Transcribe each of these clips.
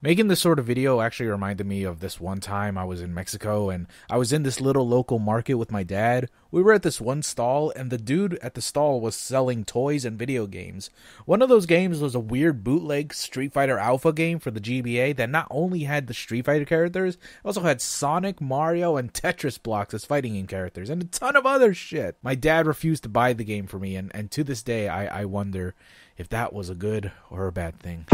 Making this sort of video actually reminded me of this one time I was in Mexico and I was in this little local market with my dad. We were at this one stall and the dude at the stall was selling toys and video games. One of those games was a weird bootleg Street Fighter Alpha game for the GBA that not only had the Street Fighter characters, it also had Sonic, Mario, and Tetris blocks as fighting game characters and a ton of other shit. My dad refused to buy the game for me and to this day I wonder if that was a good or a bad thing.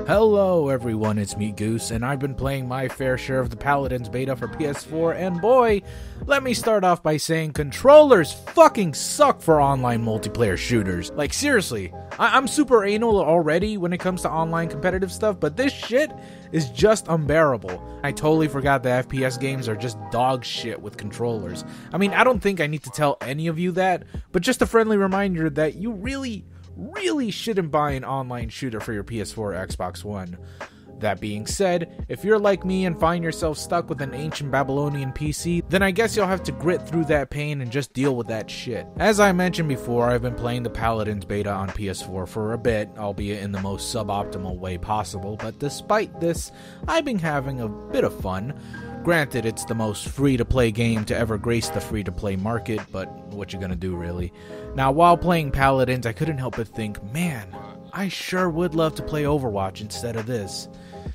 Hello everyone, it's me Goose, and I've been playing my fair share of the Paladins beta for PS4, and boy, let me start off by saying controllers fucking suck for online multiplayer shooters. Like seriously, I'm super anal already when it comes to online competitive stuff, but this shit is just unbearable. I totally forgot that FPS games are just dog shit with controllers. I mean, I don't think I need to tell any of you that, but just a friendly reminder that you really shouldn't buy an online shooter for your PS4 or Xbox One. That being said, if you're like me and find yourself stuck with an ancient Babylonian PC, then I guess you'll have to grit through that pain and just deal with that shit. As I mentioned before, I've been playing the Paladins beta on PS4 for a bit, albeit in the most suboptimal way possible, but despite this, I've been having a bit of fun. Granted, it's the most free-to-play game to ever grace the free-to-play market, but what you gonna do, really? Now, while playing Paladins, I couldn't help but think, man, I sure would love to play Overwatch instead of this.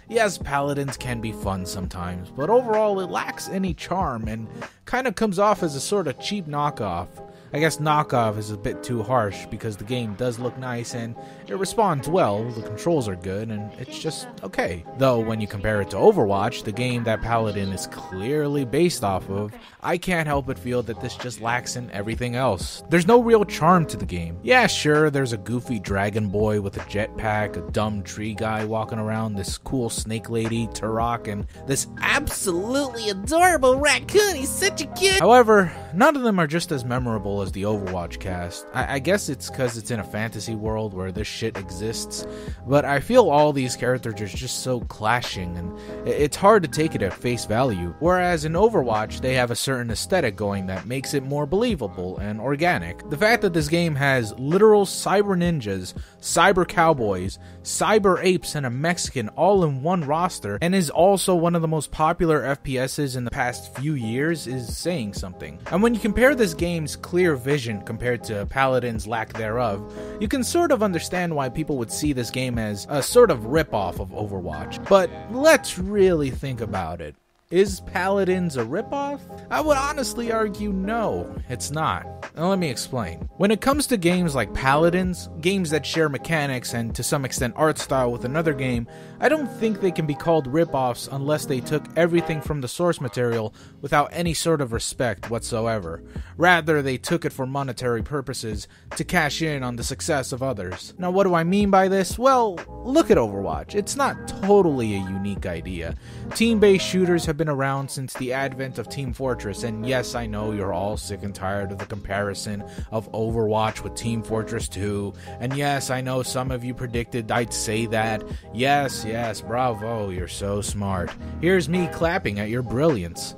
Yes, Paladins can be fun sometimes, but overall it lacks any charm and kind of comes off as a sort of cheap knockoff. I guess knockoff is a bit too harsh because the game does look nice and it responds well, the controls are good, and it's just okay. Though when you compare it to Overwatch, the game that Paladin is clearly based off of, I can't help but feel that this just lacks in everything else. There's no real charm to the game. Yeah, sure, there's a goofy dragon boy with a jetpack, a dumb tree guy walking around, this cool snake lady, Turok, and this absolutely adorable raccoon, he's such a cute. However, none of them are just as memorable as the Overwatch cast. I guess it's because it's in a fantasy world where this shit exists, but I feel all these characters are just so clashing and it's hard to take it at face value, whereas in Overwatch they have a certain aesthetic going that makes it more believable and organic. The fact that this game has literal cyber ninjas, cyber cowboys, cyber apes, and a Mexican all in one roster, and is also one of the most popular FPSs in the past few years is saying something. And when you compare this game's clear vision compared to Paladin's lack thereof, you can sort of understand why people would see this game as a sort of ripoff of Overwatch. But let's really think about it. Is Paladins a ripoff? I would honestly argue no, it's not. And let me explain. When it comes to games like Paladins, games that share mechanics and to some extent art style with another game, I don't think they can be called ripoffs unless they took everything from the source material without any sort of respect whatsoever. Rather, they took it for monetary purposes to cash in on the success of others. Now, what do I mean by this? Well, look at Overwatch. It's not totally a unique idea. Team-based shooters have been around since the advent of Team Fortress, and yes, I know you're all sick and tired of the comparison of Overwatch with Team Fortress 2, and yes, I know some of you predicted I'd say that. Yes, bravo, you're so smart. Here's me clapping at your brilliance.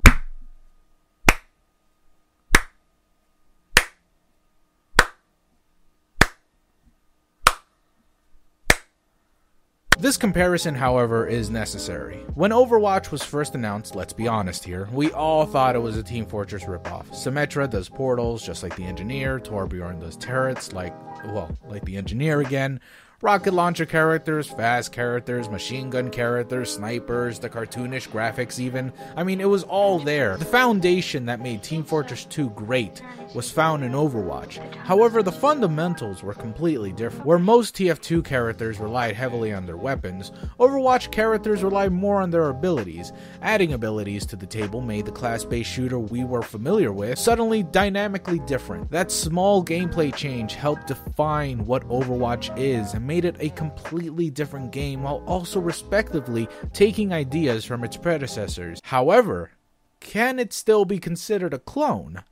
This comparison, however, is necessary. When Overwatch was first announced, let's be honest here, we all thought it was a Team Fortress ripoff. Symmetra does portals just like the Engineer, Torbjorn does turrets like the Engineer again, rocket launcher characters, fast characters, machine gun characters, snipers, the cartoonish graphics even. I mean, it was all there. The foundation that made Team Fortress 2 great was found in Overwatch. However, the fundamentals were completely different. Where most TF2 characters relied heavily on their weapons, Overwatch characters relied more on their abilities. Adding abilities to the table made the class-based shooter we were familiar with suddenly dynamically different. That small gameplay change helped define what Overwatch is and made it a completely different game while also respectively taking ideas from its predecessors. However, can it still be considered a clone?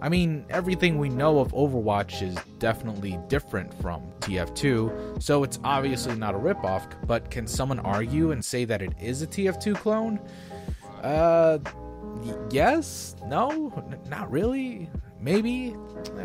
I mean, everything we know of Overwatch is definitely different from TF2, so it's obviously not a ripoff, but can someone argue and say that it is a TF2 clone? Yes? No? Not really? Maybe?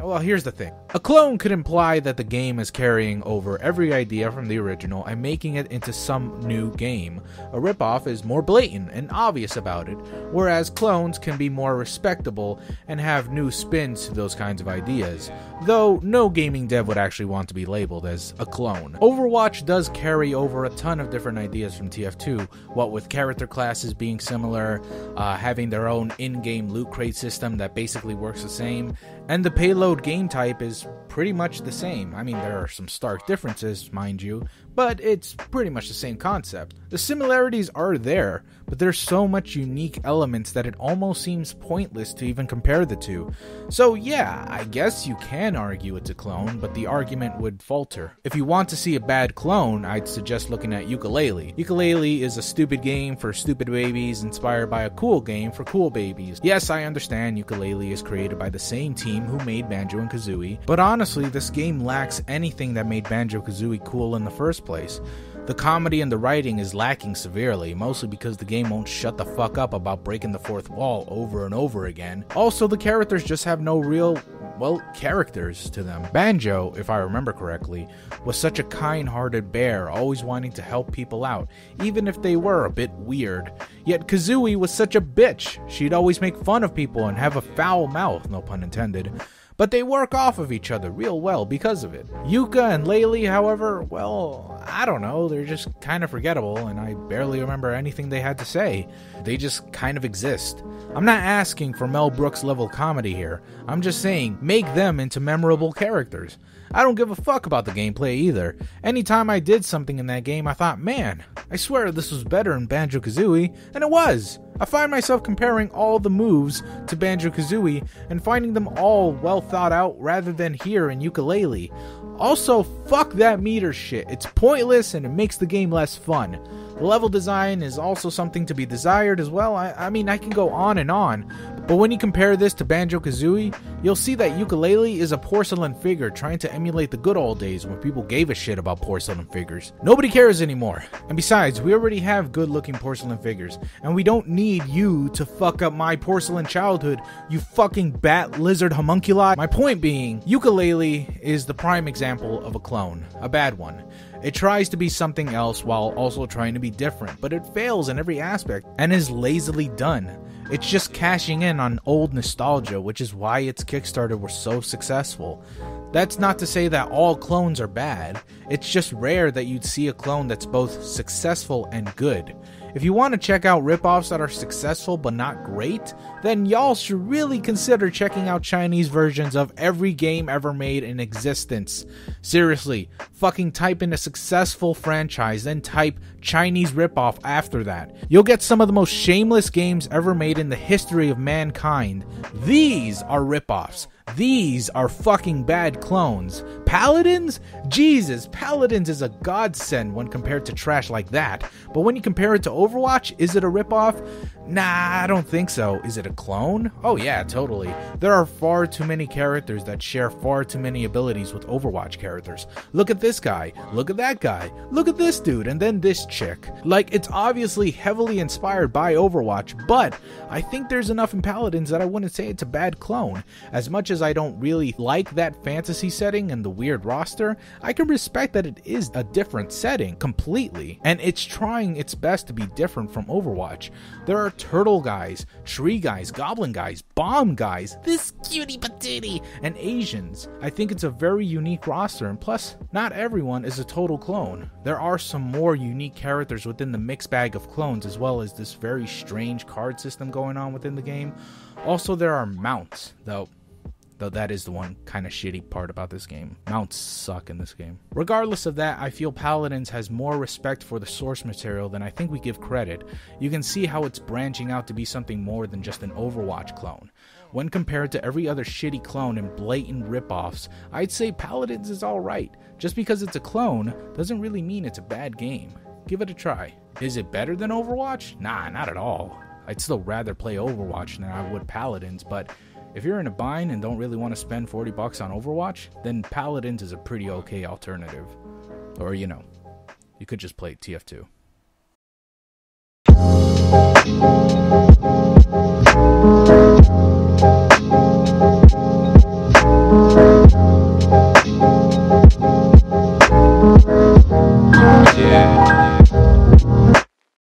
Well, here's the thing. A clone could imply that the game is carrying over every idea from the original and making it into some new game. A ripoff is more blatant and obvious about it, whereas clones can be more respectable and have new spins to those kinds of ideas, though no gaming dev would actually want to be labeled as a clone. Overwatch does carry over a ton of different ideas from TF2, what with character classes being similar, having their own in-game loot crate system that basically works the same, and the payload game type is pretty much the same. I mean, there are some stark differences, mind you, but it's pretty much the same concept. The similarities are there, but there's so much unique elements that it almost seems pointless to even compare the two. So yeah, I guess you can argue it's a clone, but the argument would falter. If you want to see a bad clone, I'd suggest looking at Yooka-Laylee. Yooka-Laylee is a stupid game for stupid babies inspired by a cool game for cool babies. Yes, I understand Yooka-Laylee is created by the same team who made Banjo and Kazooie, but honestly, this game lacks anything that made Banjo-Kazooie cool in the first place. The comedy and the writing is lacking severely, mostly because the game won't shut the fuck up about breaking the fourth wall over and over again. Also, the characters just have no real, well, characters to them. Banjo, if I remember correctly, was such a kind-hearted bear, always wanting to help people out, even if they were a bit weird. Yet Kazooie was such a bitch. She'd always make fun of people and have a foul mouth, no pun intended. But they work off of each other real well because of it. Yuka and Laylee, however, well, I don't know, they're just kind of forgettable, and I barely remember anything they had to say. They just kind of exist. I'm not asking for Mel Brooks level comedy here. I'm just saying, make them into memorable characters. I don't give a fuck about the gameplay either. Anytime I did something in that game, I thought, man, I swear this was better in Banjo-Kazooie, and it was. I find myself comparing all the moves to Banjo-Kazooie and finding them all well thought out rather than here in Yooka-Laylee. Also, fuck that meter shit. It's pointless and it makes the game less fun. The level design is also something to be desired as well. I mean, I can go on and on, but when you compare this to Banjo-Kazooie, you'll see that Yooka-Laylee is a porcelain figure trying to emulate the good old days when people gave a shit about porcelain figures. Nobody cares anymore. And besides, we already have good-looking porcelain figures, and we don't need you to fuck up my porcelain childhood, you fucking bat lizard homunculi. My point being, Yooka-Laylee is the prime example of a clone, a bad one. It tries to be something else while also trying to be different, but it fails in every aspect and is lazily done. It's just cashing in on old nostalgia, which is why its Kickstarter was so successful. That's not to say that all clones are bad, it's just rare that you'd see a clone that's both successful and good. If you want to check out ripoffs that are successful but not great, then y'all should really consider checking out Chinese versions of every game ever made in existence. Seriously, fucking type in a successful franchise, then type Chinese ripoff after that. You'll get some of the most shameless games ever made in the history of mankind. These are ripoffs. These are fucking bad clones. Paladins? Jesus, Paladins is a godsend when compared to trash like that. But when you compare it to Overwatch, is it a ripoff? Nah, I don't think so. Is it a clone? Oh yeah, totally. There are far too many characters that share far too many abilities with Overwatch characters. Look at this guy, look at that guy, look at this dude, and then this chick. Like, it's obviously heavily inspired by Overwatch, but I think there's enough in Paladins that I wouldn't say it's a bad clone. As much as I don't really like that fantasy setting and the weird roster, I can respect that it is a different setting completely, and it's trying its best to be different from Overwatch. There are turtle guys, tree guys, goblin guys, bomb guys, this cutie patootie, and Asians. I think it's a very unique roster, and plus, not everyone is a total clone. There are some more unique characters within the mixed bag of clones, as well as this very strange card system going on within the game. Also, there are mounts, though that is the one kind of shitty part about this game. Mounts suck in this game. Regardless of that, I feel Paladins has more respect for the source material than I think we give credit. You can see how it's branching out to be something more than just an Overwatch clone. When compared to every other shitty clone and blatant ripoffs, I'd say Paladins is alright. Just because it's a clone doesn't really mean it's a bad game. Give it a try. Is it better than Overwatch? Nah, not at all. I'd still rather play Overwatch than I would Paladins, but if you're in a bind and don't really want to spend $40 on Overwatch, then Paladins is a pretty okay alternative. Or, you know, you could just play TF2.